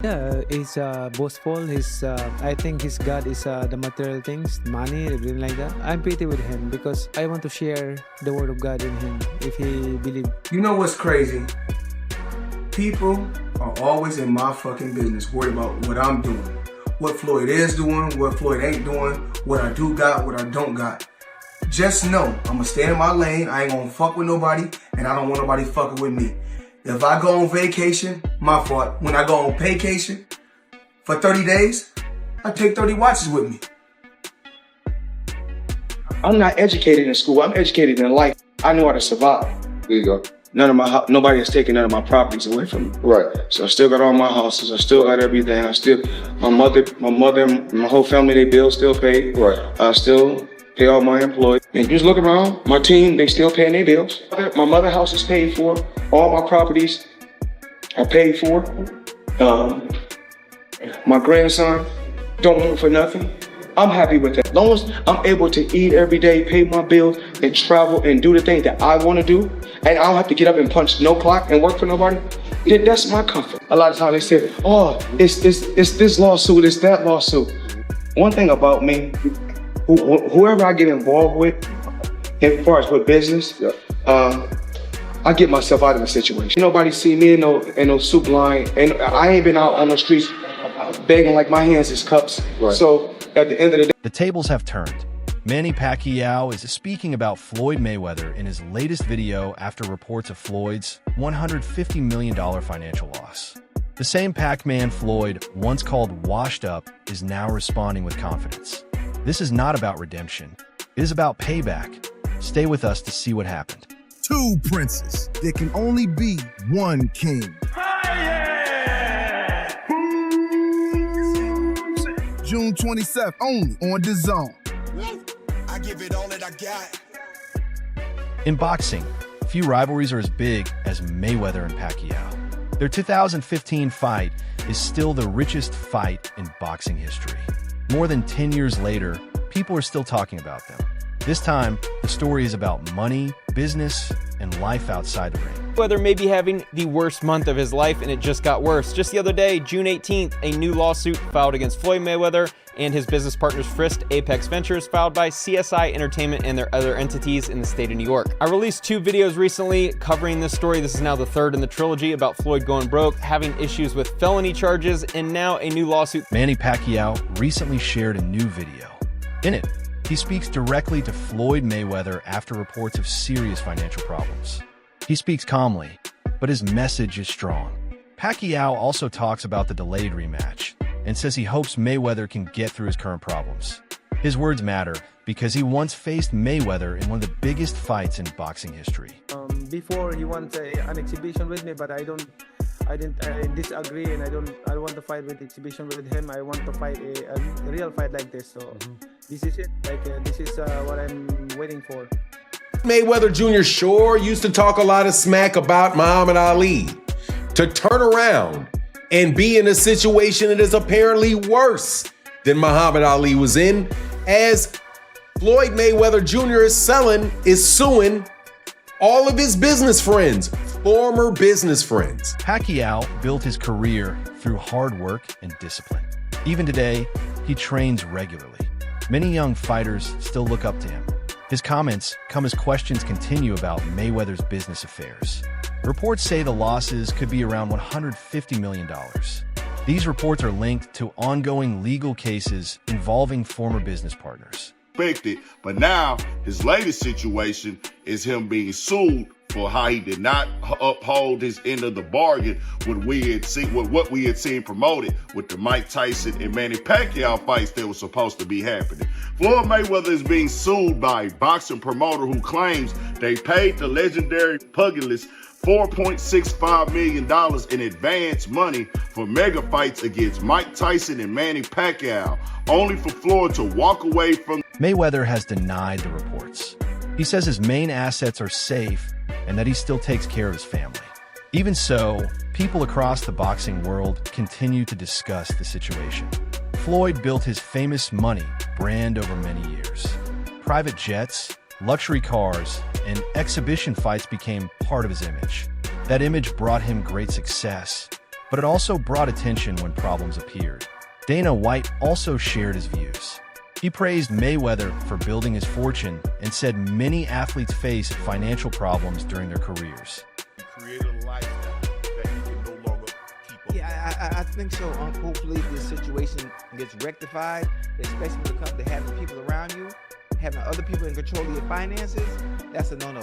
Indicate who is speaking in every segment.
Speaker 1: Yeah, he's boastful. I think his God is the material things, money, everything like that. I'm pretty with him because I want to share the word of God in him if he believe.
Speaker 2: You know what's crazy? People are always in my fucking business, worried about what I'm doing, what Floyd is doing, what Floyd ain't doing, what I do got, what I don't got. Just know, I'm gonna stay in my lane. I ain't gonna fuck with nobody, and I don't want nobody fucking with me. If I go on vacation, my fault. When I go on vacation for 30 days, I take 30 watches with me.
Speaker 3: I'm not educated in school. I'm educated in life. I know how to survive.
Speaker 4: There you go.
Speaker 3: Nobody has taken none of my properties away from me.
Speaker 4: Right.
Speaker 3: So I still got all my houses. I still got everything. My mother, and my whole family, they bills still paid.
Speaker 4: Right.
Speaker 3: I still pay all my employees. And just look around, my team, they still paying their bills. My mother house is paid for. All my properties are paid for. My grandson don't want for nothing. I'm happy with that. As long as I'm able to eat every day, pay my bills, and travel and do the things that I want to do, and I don't have to get up and punch no clock and work for nobody, then that's my comfort. A lot of times they say, oh, it's this lawsuit, it's that lawsuit. One thing about me, whoever I get involved with, as far as with business, I get myself out of the situation. Nobody see me in no soup line, and I ain't been out on the streets begging like my hands is cups.
Speaker 4: Right.
Speaker 3: So at the end of the day,
Speaker 5: the tables have turned. Manny Pacquiao is speaking about Floyd Mayweather in his latest video after reports of Floyd's $150 million financial loss. The same Pac-Man Floyd, once called washed up, is now responding with confidence. This is not about redemption. It is about payback. Stay with us to see what happened.
Speaker 6: Two princes. There can only be one king. June 27th, only on DAZN.
Speaker 7: I give it all that I got.
Speaker 5: In boxing, few rivalries are as big as Mayweather and Pacquiao. Their 2015 fight is still the richest fight in boxing history. More than 10 years later, people are still talking about them. This time, the story is about money, business, and life outside the ring.
Speaker 8: Mayweather may be having the worst month of his life, and it just got worse. Just the other day, June 18th, a new lawsuit filed against Floyd Mayweather and his business partners Frist Apex Ventures, filed by CSI Entertainment and their other entities in the state of New York. I released 2 videos recently covering this story. This is now the 3rd in the trilogy about Floyd going broke, having issues with felony charges, and now a new lawsuit.
Speaker 5: Manny Pacquiao recently shared a new video. In it, he speaks directly to Floyd Mayweather after reports of serious financial problems. He speaks calmly, but his message is strong. Pacquiao also talks about the delayed rematch and says he hopes Mayweather can get through his current problems. His words matter because he once faced Mayweather in one of the biggest fights in boxing history.
Speaker 1: Before he wants an exhibition with me, but I disagree, and I don't want to fight with exhibition with him. I want to fight a real fight like this. So this is it. This is what I'm waiting for.
Speaker 9: Mayweather Jr. sure used to talk a lot of smack about Muhammad Ali. To turn around and be in a situation that is apparently worse than Muhammad Ali was in, as Floyd Mayweather Jr. is suing all of his business friends, former business friends.
Speaker 5: Pacquiao built his career through hard work and discipline. Even today, he trains regularly. Many young fighters still look up to him. His comments come as questions continue about Mayweather's business affairs. Reports say the losses could be around $150 million. These reports are linked to ongoing legal cases involving former business partners.
Speaker 10: But now his latest situation is him being sued for how he did not uphold his end of the bargain with what we had seen promoted with the Mike Tyson and Manny Pacquiao fights that were supposed to be happening. Floyd Mayweather is being sued by a boxing promoter who claims they paid the legendary pugilist $4.65 million in advance money for mega fights against Mike Tyson and Manny Pacquiao, only for Floyd to walk away from.
Speaker 5: Mayweather has denied the reports. He says his main assets are safe and that he still takes care of his family. Even so, people across the boxing world continue to discuss the situation. Floyd built his famous money brand over many years. Private jets, luxury cars, and exhibition fights became part of his image. That image brought him great success, but it also brought attention when problems appeared. Dana White also shared his views. He praised Mayweather for building his fortune and said many athletes face financial problems during their careers.
Speaker 10: Created a lifestyle that you can no longer keep up.
Speaker 4: Yeah, I think so. Hopefully this situation gets rectified, especially when it comes to having people around you, having other people in control of your finances. That's a no-no,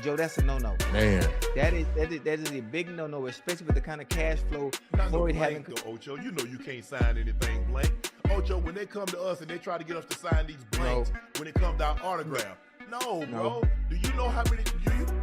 Speaker 4: Joe, that's a no-no.
Speaker 9: Man.
Speaker 4: That is a big no-no, especially with the kind of cash flow Floyd having.
Speaker 10: Ocho, you know you can't sign anything blank. Ocho, when they come to us and they try to get us to sign these blanks, when it comes to our autograph, no, bro. Do you know how many?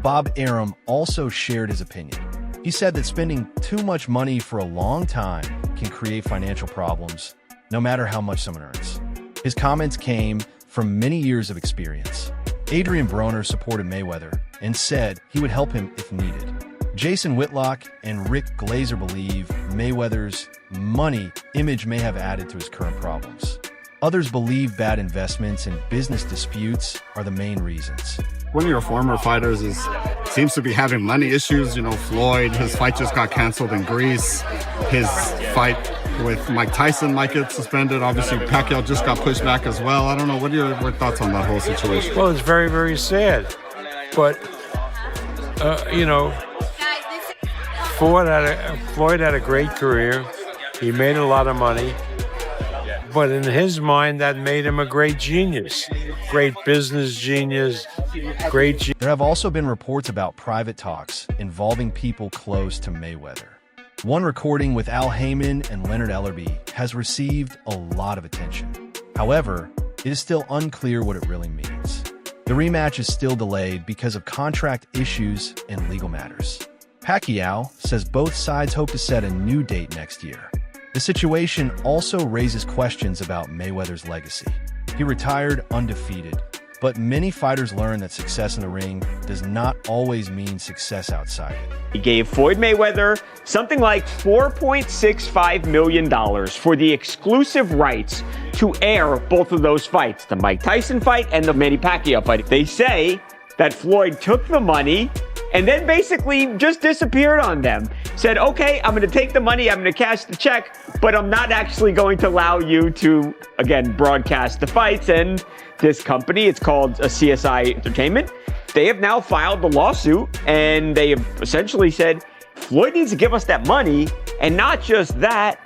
Speaker 5: Bob Arum also shared his opinion. He said that spending too much money for a long time can create financial problems, no matter how much someone earns. His comments came from many years of experience. Adrian Broner supported Mayweather and said he would help him if needed. Jason Whitlock and Rick Glazer believe Mayweather's money image may have added to his current problems. Others believe bad investments and business disputes are the main reasons.
Speaker 11: One of your former fighters seems to be having money issues. You know, Floyd, his fight just got canceled in Greece. His fight with Mike Tyson might get suspended. Obviously, Pacquiao just got pushed back as well. I don't know. What are your thoughts on that whole situation?
Speaker 12: Well, it's very, very sad. But, you know, Floyd had a great career. He made a lot of money. But in his mind, that made him a great genius, great business genius,
Speaker 5: There have also been reports about private talks involving people close to Mayweather. One recording with Al Heyman and Leonard Ellerbe has received a lot of attention. However, it is still unclear what it really means. The rematch is still delayed because of contract issues and legal matters. Pacquiao says both sides hope to set a new date next year. The situation also raises questions about Mayweather's legacy. He retired undefeated, but many fighters learn that success in the ring does not always mean success outside it.
Speaker 13: He gave Floyd Mayweather something like $4.65 million for the exclusive rights to air both of those fights, the Mike Tyson fight and the Manny Pacquiao fight. They say that Floyd took the money and then basically just disappeared on them. Said, okay, I'm gonna take the money, I'm gonna cash the check, but I'm not actually going to allow you to, again, broadcast the fights. And this company, it's called CSI Entertainment, they have now filed the lawsuit and they have essentially said, Floyd needs to give us that money, and not just that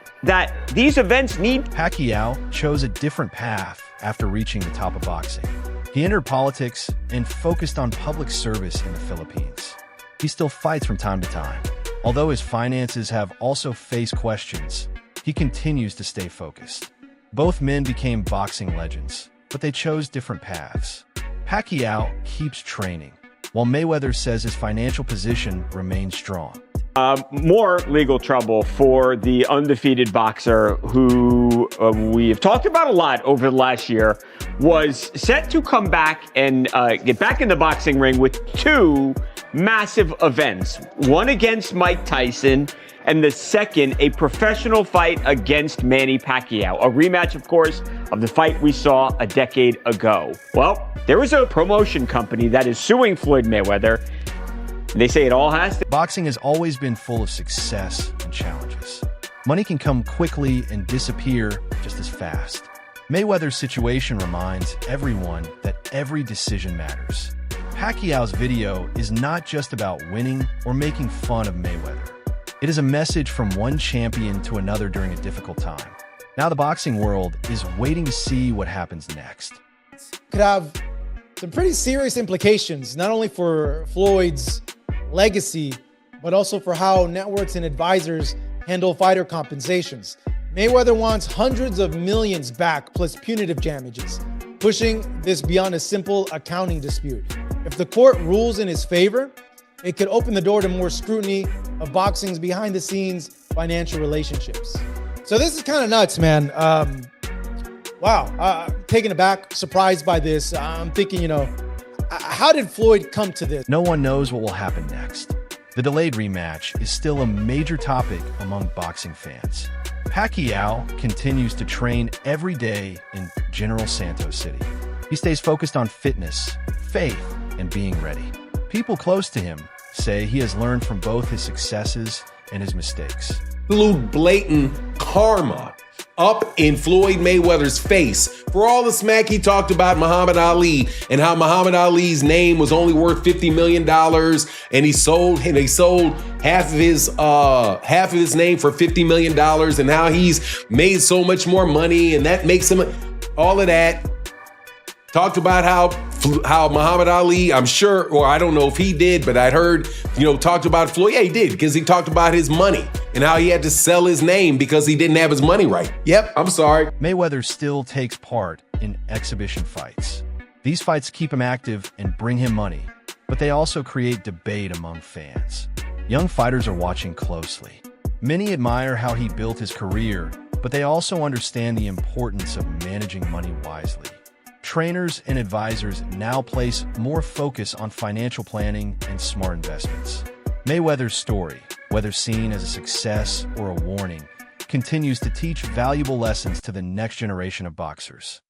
Speaker 13: these events need.
Speaker 5: Pacquiao chose a different path after reaching the top of boxing. He entered politics and focused on public service in the Philippines. He still fights from time to time. Although his finances have also faced questions, he continues to stay focused. Both men became boxing legends, but they chose different paths. Pacquiao keeps training, while Mayweather says his financial position remains strong.
Speaker 13: More legal trouble for the undefeated boxer who we have talked about a lot over the last year, was set to come back and get back in the boxing ring with two massive events. One against Mike Tyson, and the second, a professional fight against Manny Pacquiao. A rematch, of course, of the fight we saw a decade ago. Well, there is a promotion company that is suing Floyd Mayweather. They say it all has to.
Speaker 5: Boxing has always been full of success and challenges. Money can come quickly and disappear just as fast. Mayweather's situation reminds everyone that every decision matters. Pacquiao's video is not just about winning or making fun of Mayweather. It is a message from one champion to another during a difficult time. Now the boxing world is waiting to see what happens next.
Speaker 14: Could have some pretty serious implications, not only for Floyd's legacy, but also for how networks and advisors handle fighter compensations. Mayweather wants hundreds of millions back plus punitive damages, pushing this beyond a simple accounting dispute. If the court rules in his favor, it could open the door to more scrutiny of boxing's behind-the-scenes financial relationships. So this is kind of nuts, man. Wow, taken aback, surprised by this. I'm thinking, how did Floyd come to this?
Speaker 5: No one knows what will happen next. The delayed rematch is still a major topic among boxing fans. Pacquiao continues to train every day in General Santos City. He stays focused on fitness, faith, and being ready. People close to him say he has learned from both his successes and his mistakes.
Speaker 9: absolute blatant karma up in Floyd Mayweather's face for all the smack he talked about Muhammad Ali and how Muhammad Ali's name was only worth $50 million and he sold half of his name for $50 million and how he's made so much more money and that makes him all of that. Talked about how Muhammad Ali, I'm sure, or I don't know if he did, but I'd heard, talked about Floyd. Yeah, he did, because he talked about his money and how he had to sell his name because he didn't have his money right. Yep, I'm sorry.
Speaker 5: Mayweather still takes part in exhibition fights. These fights keep him active and bring him money, but they also create debate among fans. Young fighters are watching closely. Many admire how he built his career, but they also understand the importance of managing money wisely. Trainers and advisors now place more focus on financial planning and smart investments. Mayweather's story, whether seen as a success or a warning, continues to teach valuable lessons to the next generation of boxers.